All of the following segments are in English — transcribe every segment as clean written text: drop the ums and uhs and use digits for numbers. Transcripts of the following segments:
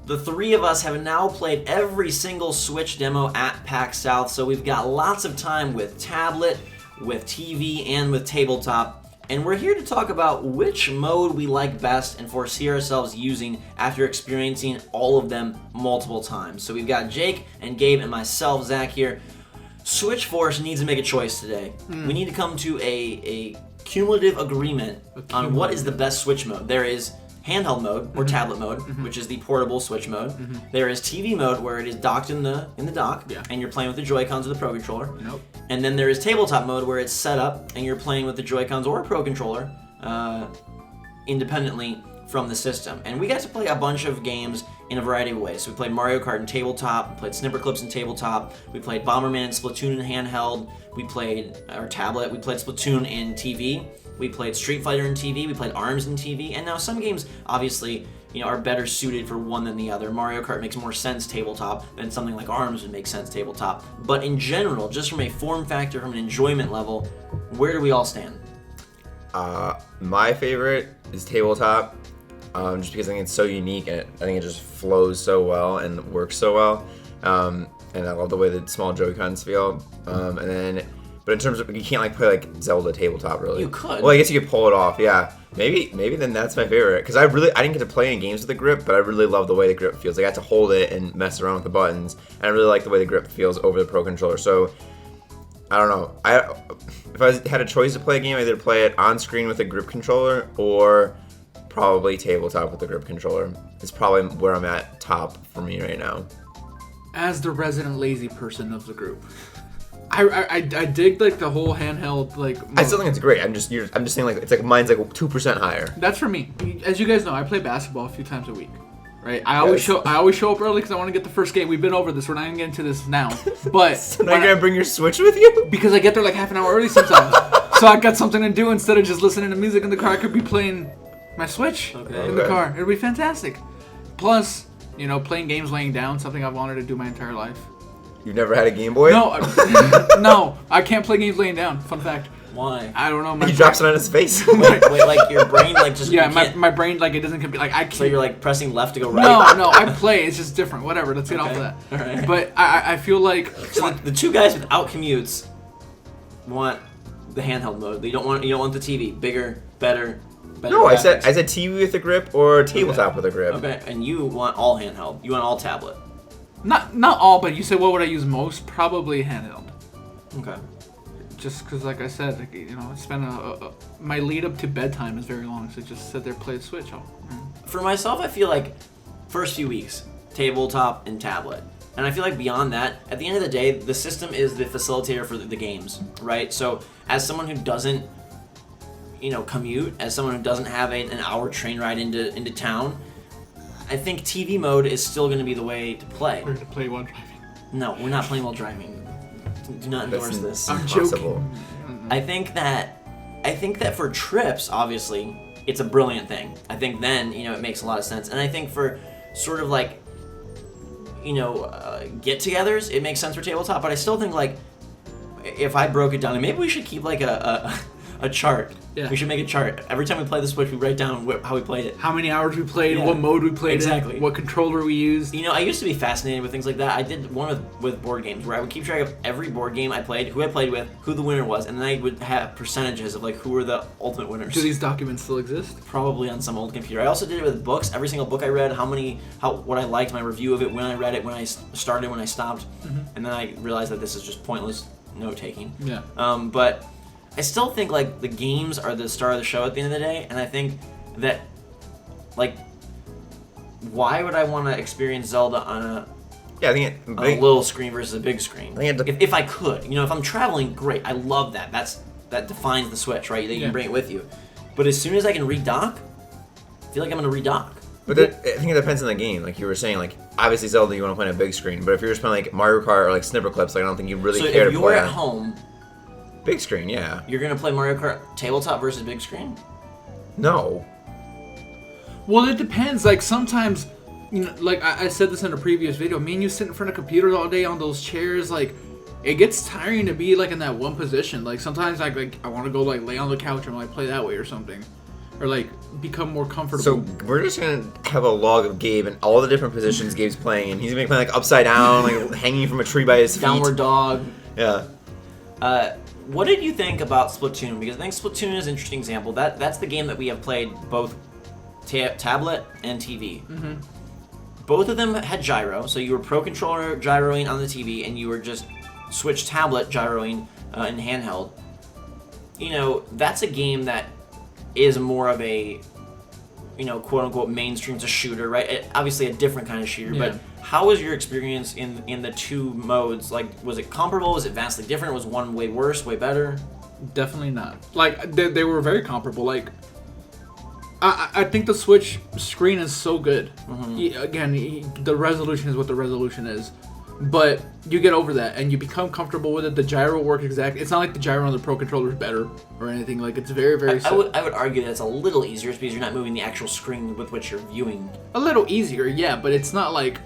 The three of us have now played every single Switch demo at PAX South, so we've got lots of time with tablet, with TV, and with tabletop. And we're here to talk about which mode we like best and foresee ourselves using after experiencing all of them multiple times. So we've got Jake and Gabe and myself, Zach, here. Switch Force needs to make a choice today. We need to come to a cumulative agreement on what is the best Switch mode. There is handheld mode or tablet mode, which is the portable Switch mode. There is TV mode where it is docked in the dock, and you're playing with the Joy-Cons or the Pro Controller. And then there is tabletop mode where it's set up and you're playing with the Joy-Cons or a Pro Controller independently from the system. And we got to play a bunch of games in a variety of ways. So we played Mario Kart in tabletop, we played Snipper Clips in tabletop, we played Bomberman and Splatoon in handheld, we played our tablet, we played Splatoon in TV. We played Street Fighter in TV, we played ARMS in TV, and now some games, obviously, are better suited for one than the other. Mario Kart makes more sense tabletop than something like ARMS would make sense tabletop. But in general, just from a form factor, from an enjoyment level, where do we all stand? My favorite is tabletop, just because I think it's so unique, and I think it just flows so well and works so well. And I love the way the small Joy-Cons feel. But in terms of, you can't play Zelda tabletop, really. You could. Well, I guess you could pull it off, yeah. Maybe then that's my favorite. Because I didn't get to play any games with the grip, but I really love the way the grip feels. I got to hold it and mess around with the buttons, and I really like the way the grip feels over the Pro Controller. So, I don't know. If I had a choice to play a game, I'd either play it on screen with a grip controller, or probably tabletop with the grip controller. It's probably where I'm at top for me right now. As the resident lazy person of the group, I dig the whole handheld mode. I still think it's great. I'm just saying it's mine's 2% higher. That's for me. As you guys know, I play basketball a few times a week, right? I always show up early because I want to get the first game. We've been over this. We're not gonna get into this now. But so now you're gonna bring your Switch with you? Because I get there half an hour early sometimes. So I got something to do instead of just listening to music in the car. I could be playing my Switch in the car. It'd be fantastic. Plus, playing games laying down, something I've wanted to do my entire life. You've never had a Game Boy? No, no, I can't play games laying down. Fun fact. Why? I don't know. He drops it on his face. Wait, your brain just... Yeah, my brain, it doesn't compete. I can't... So you're pressing left to go right? No, I play. It's just different. Whatever, let's get off of that. All right. But I feel like... So the two guys without commutes want the handheld mode. You don't want the TV. Bigger, better no, graphics. I said TV with a grip or tabletop with a grip. Okay, and you want all handheld. You want all tablet. Not all, but you said what would I use most? Probably handheld. Okay. Just because, like I said, I spend my lead up to bedtime is very long, so just sit there play the Switch. For myself, I feel like first few weeks, tabletop and tablet. And I feel like beyond that, at the end of the day, the system is the facilitator for the games, right? So as someone who doesn't, commute, as someone who doesn't have an hour train ride into town, I think TV mode is still going to be the way to play. We're going to play while driving. No, we're not playing while driving. Do not endorse this. I'm joking. I think that for trips, obviously, it's a brilliant thing. I think then, it makes a lot of sense. And I think for sort of get-togethers, it makes sense for tabletop. But I still think if I broke it down, and maybe we should keep a chart. Yeah. We should make a chart. Every time we play the Switch, we write down how we played it. How many hours we played, what mode we played in, what controller we used. I used to be fascinated with things like that. I did one with board games where I would keep track of every board game I played, who I played with, who the winner was, and then I would have percentages of who were the ultimate winners. Do these documents still exist? Probably on some old computer. I also did it with books. Every single book I read, what I liked, my review of it, when I read it, when I started, when I stopped, and then I realized that this is just pointless note-taking. Yeah. But I still think the games are the star of the show at the end of the day, and I think that why would I want to experience Zelda on a little screen versus a big screen? If I could, if I'm traveling, great. I love that. That defines the Switch, right? That you can bring it with you. But as soon as I can redock, I feel like I'm gonna redock. But I think it depends on the game. Like you were saying, obviously Zelda you want to play on a big screen, but if you're just playing Mario Kart or Snipper Clips, I don't think you really care to play. So if you're at home. Big screen, yeah. You're gonna play Mario Kart tabletop versus big screen? No. Well, it depends. Sometimes, I said this in a previous video. Me and you sit in front of computers all day on those chairs. It gets tiring to be in that one position. Sometimes I want to go lay on the couch and play that way or something. or like become more comfortable. So we're just gonna have a log of Gabe and all the different positions Gabe's playing, and he's gonna be playing like upside down, like hanging from a tree by his feet. Downward dog. Yeah. What did you think about Splatoon? Because I think Splatoon is an interesting example. That's the game that we have played both tablet and TV. Mm-hmm. Both of them had gyro, so you were Pro Controller gyroing on the TV, and you were just Switch tablet gyroing in handheld. You know, that's a game that is more of a, you know, quote-unquote mainstream. It's a shooter, right? Obviously a different kind of shooter, Yeah. but how was your experience in the two modes? Like, was it comparable? Was it vastly different? Was one way worse, way better? Definitely not. Like, they were very comparable. Like, I think the Switch screen is so good. Mm-hmm. Again, the resolution is what the resolution is. But you get over that, and you become comfortable with it. The gyro works exactly. It's not like the gyro on the Pro Controller is better or anything. Like, it's very, very... I would argue that it's a little easier because you're not moving the actual screen with which you're viewing. A little easier, yeah, but it's not, like,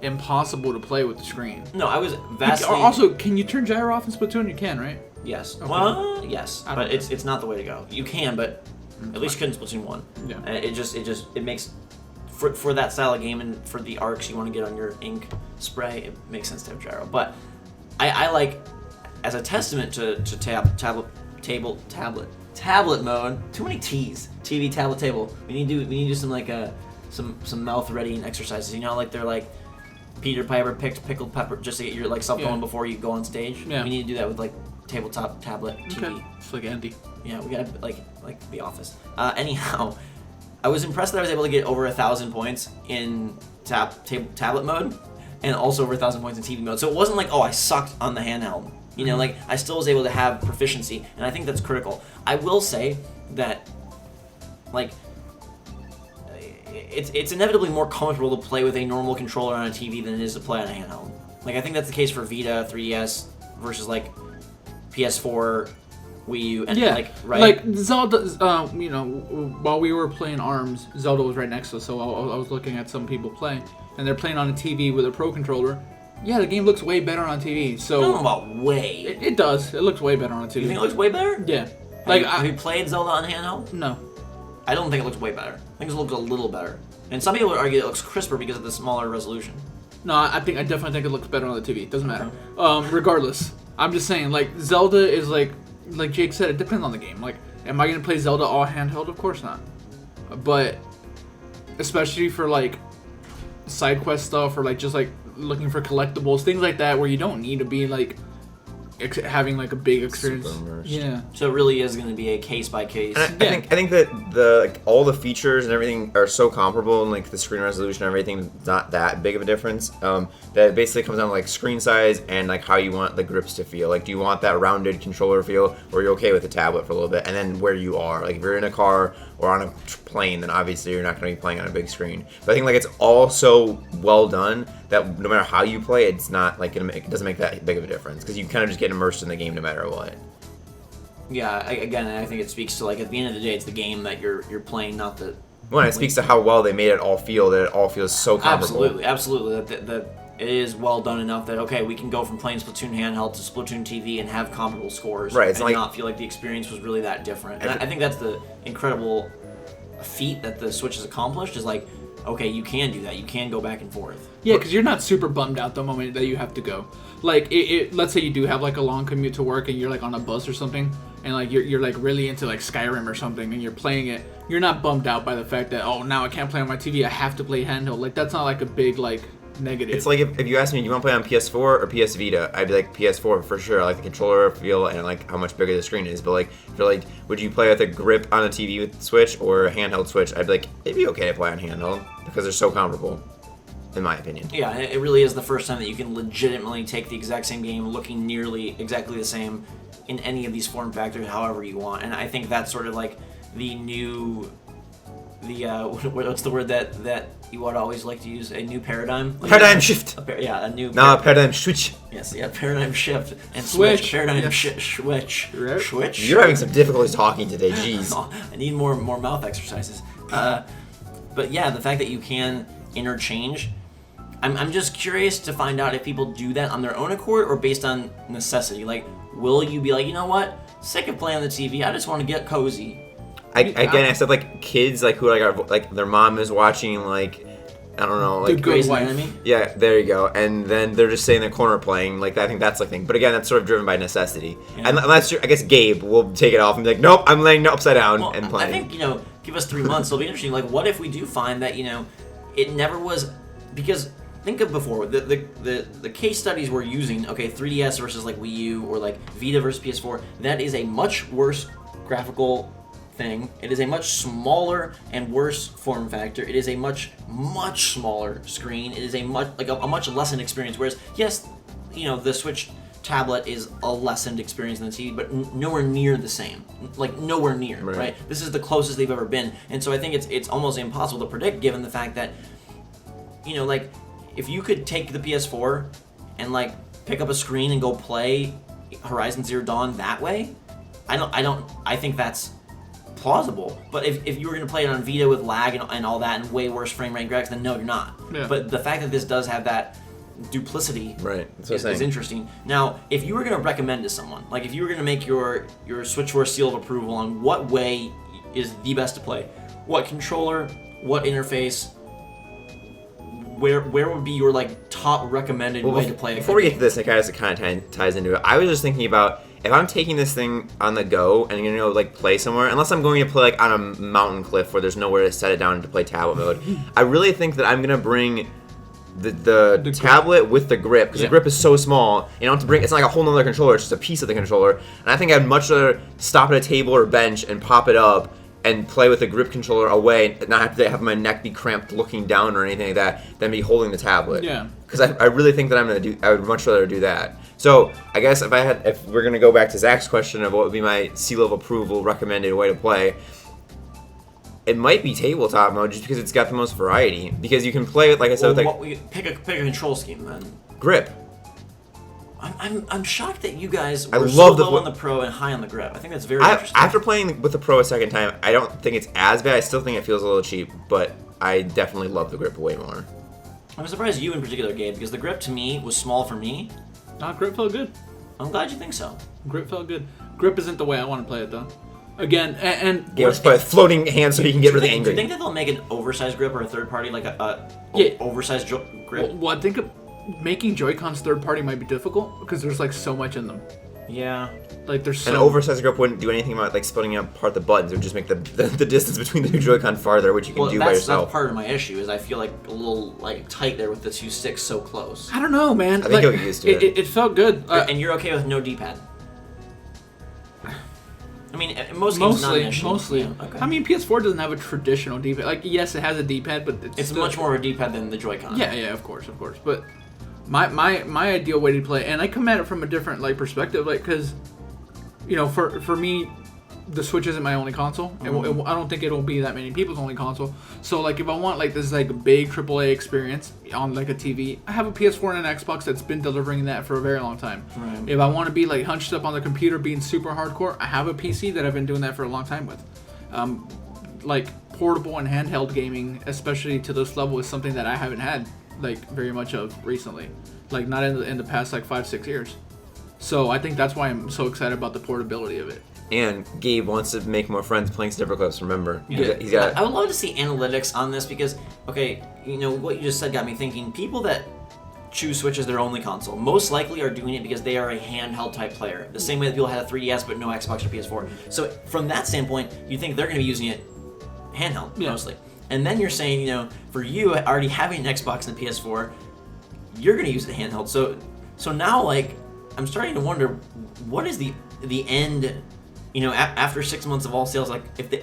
impossible to play with the screen. No, I was vastly... Also, can you turn gyro off in Splatoon? You can, right? Yes. Okay. Well, yes, but know. it's not the way to go. You can, but at least you couldn't Splatoon 1. Yeah. And it makes... For that style of game and for the arcs you want to get on your ink spray, it makes sense to have gyro. But I like, as a testament to tablet mode. Too many T's. TV, tablet, table. We need to do some like some mouth readying exercises. You know, like they're like Peter Piper picked pickled pepper just to get your like self going before you go on stage. Yeah. We need to do that with like tabletop, tablet, TV. Okay. It's like Andy. Yeah, we gotta like The Office. Anyhow. I was impressed that I was able to get over 1,000 points in tablet mode, and also over 1,000 points in TV mode. So it wasn't like, oh, I sucked on the handheld. You know, like I still was able to have proficiency, and I think that's critical. I will say that, like, it's inevitably more comfortable to play with a normal controller on a TV than it is to play on a handheld. Like I think that's the case for Vita, 3DS versus like PS4. Wii U and like Zelda, you know, while we were playing ARMS, Zelda was right next to us, so I was looking at some people play, and they're playing on a TV with a Pro Controller. Yeah, the game looks way better on TV. So I don't know about way. It does. It looks way better on a TV. You think it looks way better? Yeah. Have you played Zelda on handheld? No. I don't think it looks way better. I think it looks a little better. And some people would argue it looks crisper because of the smaller resolution. No, I definitely think it looks better on the TV. It doesn't matter. Regardless, I'm just saying, like, Zelda is like Jake said, it depends on the game. Like, am I gonna play Zelda all handheld? Of course not. But especially for like side quest stuff or like just like looking for collectibles, things like that, where you don't need to be like having like a big experience. Yeah. So it really is going to be a case by case. I think that all the features and everything are so comparable, and like the screen resolution and everything is not that big of a difference. That it basically comes down to like screen size and like how you want the grips to feel. Like, do you want that rounded controller feel, or are you okay with the tablet for a little bit? And then where you are, like if you're in a car or on a plane, then obviously you're not going to be playing on a big screen. But I think like it's all so well done that no matter how you play, it's not like it doesn't make that big of a difference, because you kind of just get immersed in the game no matter what. Yeah, I think it speaks to, like, at the end of the day, it's the game that you're playing, not the... Well, it speaks to how well they made it all feel, that it all feels so comparable. Absolutely. That it is well done enough that, okay, we can go from playing Splatoon handheld to Splatoon TV and have comparable scores. Right, it's and like, not feel like the experience was really that different. And I think that's the incredible feat that the Switch has accomplished, is like, okay, you can do that. You can go back and forth. Yeah, because you're not super bummed out the moment that you have to go. Like, let's say you do have like a long commute to work and you're like on a bus or something, and like you're like really into like Skyrim or something, and you're playing it. You're not bummed out by the fact that, oh, now I can't play on my TV. I have to play handheld. Like, that's not like a big like negative. It's like if you ask me, do you want to play on PS4 or PS Vita? I'd be like PS4 for sure. I like the controller feel and like how much bigger the screen is. But like, if you're like, would you play with a grip on a TV with Switch or a handheld Switch? I'd be like, it'd be okay to play on handheld because they're so comparable, in my opinion. Yeah, it really is the first time that you can legitimately take the exact same game, looking nearly exactly the same in any of these form factors, however you want. And I think that's sort of like the new, what's the word that you would always like to use? A new paradigm? Paradigm shift. A new... paradigm switch. Yes, yeah, paradigm shift and Switch. Paradigm switch. Right. Switch. You're having some difficulty talking today, jeez. Oh, I need more mouth exercises. But yeah, the fact that you can interchange, I'm just curious to find out if people do that on their own accord or based on necessity. Like, will you be like, you know what? Sick of playing on the TV. I just want to get cozy. I said like kids like who like their mom is watching like I don't know like Grey's Anatomy. Yeah, there you go. And then they're just sitting in the corner playing. Like I think that's the thing. But again, that's sort of driven by necessity. Yeah. And unless I guess Gabe will take it off and be like, nope, I'm laying upside down and playing. I think give us 3 months. It'll be interesting. Like, what if we do find that it never was because. Think of before the case studies we're using. Okay, 3DS versus like Wii U or like Vita versus PS4. That is a much worse graphical thing. It is a much smaller and worse form factor. It is a much smaller screen. It is a much lessened experience. Whereas yes, the Switch tablet is a lessened experience than the TV, but nowhere near the same. Like nowhere near. Right? This is the closest they've ever been, and so I think it's almost impossible to predict given the fact that like. If you could take the PS4 and like pick up a screen and go play Horizon Zero Dawn that way, I think that's plausible. But if you were going to play it on Vita with lag and all that and way worse frame rate graphics, then no, you're not. Yeah. But the fact that this does have that duplicity is interesting. Now, if you were going to recommend to someone, like if you were going to make your Switch 4 seal of approval on what way is the best to play, what controller, what interface, where would be your like top recommended way to play it? Before we get to this, it kind of ties into it. I was just thinking about if I'm taking this thing on the go and I'm gonna go like play somewhere, unless I'm going to play like on a mountain cliff where there's nowhere to set it down to play tablet mode. I really think that I'm gonna bring the tablet with the grip because the grip is so small. You don't have to bring. It's not like a whole nother controller. It's just a piece of the controller. And I think I'd much rather stop at a table or bench and pop it up and play with the grip controller away and not have to have my neck be cramped looking down or anything like that than be holding the tablet. Yeah. Because I really think that I would much rather do that. So I guess if we're going to go back to Zach's question of what would be my seal of approval recommended way to play, it might be tabletop mode just because it's got the most variety. Because you can play it, like I said, pick a control scheme then. Grip. I'm shocked that you guys were so low on the Pro and high on the grip. I think that's very interesting. After playing with the Pro a second time, I don't think it's as bad. I still think it feels a little cheap, but I definitely love the grip way more. I'm surprised you in particular, Gabe, because the grip to me was small for me. Grip felt good. I'm glad you think so. Grip felt good. Grip isn't the way I want to play it though. Again, and Gabe's play with floating hands so he can get really angry. Do you think that they'll make an oversized grip or a third party like oversized grip? Well, I think making Joy-Cons third party might be difficult because there's like so much in them. Yeah. Like there's an oversized grip wouldn't do anything about like splitting apart the buttons. It would just make the distance between the two Joy-Con farther, which you can do by yourself. That's part of my issue is I feel like a little like tight there with the two sticks so close. I don't know, man. I think you'll get used to it. It felt good. And you're okay with no D-pad? I mean, most games not an issue. Mostly. Yeah, okay. I mean, PS4 doesn't have a traditional D-pad. Like, yes, it has a D-pad, but it's much more of a D-pad than the Joy-Con. Yeah, of course. But my ideal way to play, and I come at it from a different like perspective, like because for me, the Switch isn't my only console. Mm-hmm. I don't think it'll be that many people's only console. So like if I want like this like big AAA experience on like a TV, I have a PS4 and an Xbox that's been delivering that for a very long time. Right. If I want to be like hunched up on the computer being super hardcore, I have a PC that I've been doing that for a long time with. Like portable and handheld gaming, especially to this level, is something that I haven't had like very much of recently. Like not in the past like 5-6 years. So I think that's why I'm so excited about the portability of it. And Gabe wants to make more friends playing Snipper Clips, remember. Yeah. He's got. I would love to see analytics on this because, okay, what you just said got me thinking. People that choose Switch as their only console most likely are doing it because they are a handheld type player. The same way that people had a 3DS but no Xbox or PS4. So from that standpoint, you think they're going to be using it handheld mostly. And then you're saying, for you already having an Xbox and a PS4, you're going to use it handheld. So now, like, I'm starting to wonder, what is the end? After 6 months of all sales, like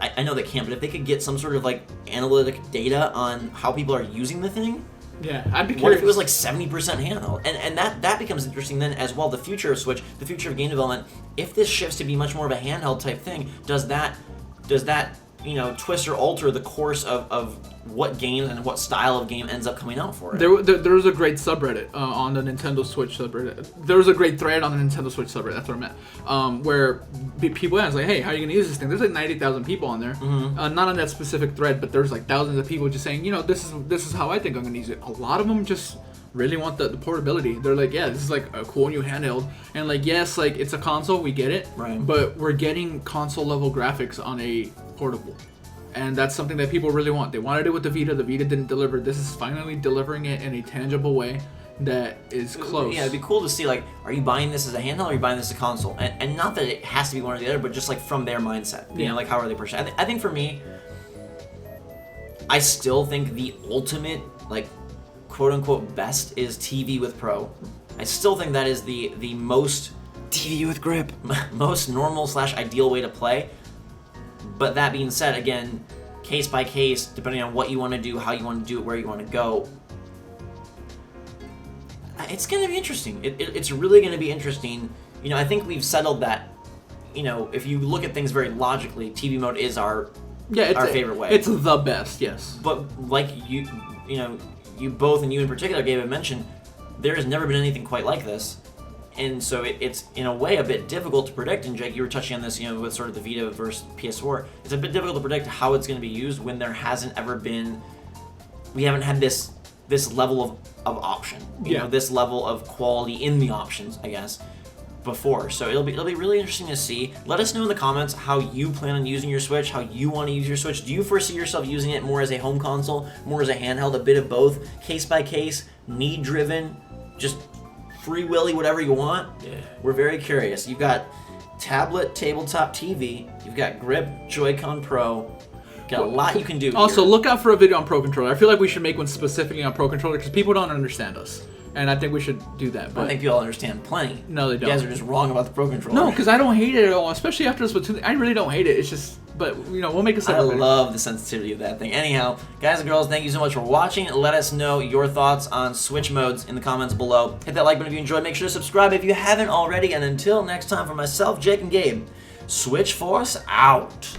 I know they can't, but if they could get some sort of like analytic data on how people are using the thing, yeah, I'd be curious. What if it was like 70% handheld? And that becomes interesting then as well. The future of Switch, the future of game development. If this shifts to be much more of a handheld type thing, does that twist or alter the course of what games and what style of game ends up coming out for it? There was a great subreddit on the Nintendo Switch subreddit. There was a great thread on the Nintendo Switch subreddit. That's what I meant. Where people asked like, "Hey, how are you gonna use this thing?" There's like 90,000 people on there. Mm-hmm. Not on that specific thread, but there's like thousands of people just saying, this is how I think I'm gonna use it. A lot of them just really want the portability. They're like, yeah, this is like a cool new handheld, and like, yes, like it's a console, we get it, right? But we're getting console level graphics on a portable. And that's something that people really want. They wanted it with the Vita. The Vita didn't deliver. This is finally delivering it in a tangible way that is close. Yeah, it'd be cool to see, like, are you buying this as a handheld or are you buying this as a console? And not that it has to be one or the other, but just like from their mindset. You know, like how are they pushing? I think for me, I still think the ultimate, like, quote unquote best is TV with Pro. I still think that is the most TV with grip. most normal / ideal way to play. But that being said, again, case by case, depending on what you want to do, how you want to do it, where you want to go, it's going to be interesting. It's really going to be interesting. You know, I think we've settled that, you know, if you look at things very logically, TV mode is our favorite way. It's the best, yes. But like you know, you both, and you in particular, Gabe, mentioned, there has never been anything quite like this. And so it's in a way a bit difficult to predict. And Jake, you were touching on this, you know, with sort of the Vita versus PS4. It's a bit difficult to predict how it's going to be used when there hasn't ever been. We haven't had this level of option. You know, this level of quality in the options, I guess, before. So it'll be really interesting to see. Let us know in the comments how you plan on using your Switch, how you want to use your Switch. Do you foresee yourself using it more as a home console, more as a handheld, a bit of both, case by case, need driven, just free willy, whatever you want? Yeah. We're very curious. You've got tablet, tabletop TV, you've got Grip, Joy-Con Pro, got a lot you can do Also, here. look out for a video on Pro Controller. I feel like we should make one specifically on Pro Controller because people don't understand us. And I think we should do that. But I think people understand plenty. No, they don't. You guys are just wrong about the Pro Controller. No, because I don't hate it at all, especially after Splatoon. I really don't hate it. It's just, but, you know, we'll make a I separate video. love the sensitivity of that thing. Anyhow, guys and girls, thank you so much for watching. Let us know your thoughts on Switch modes in the comments below. Hit that like button if you enjoyed. Make sure to subscribe if you haven't already. And until next time, for myself, Jake, and Gabe, Switch Force out.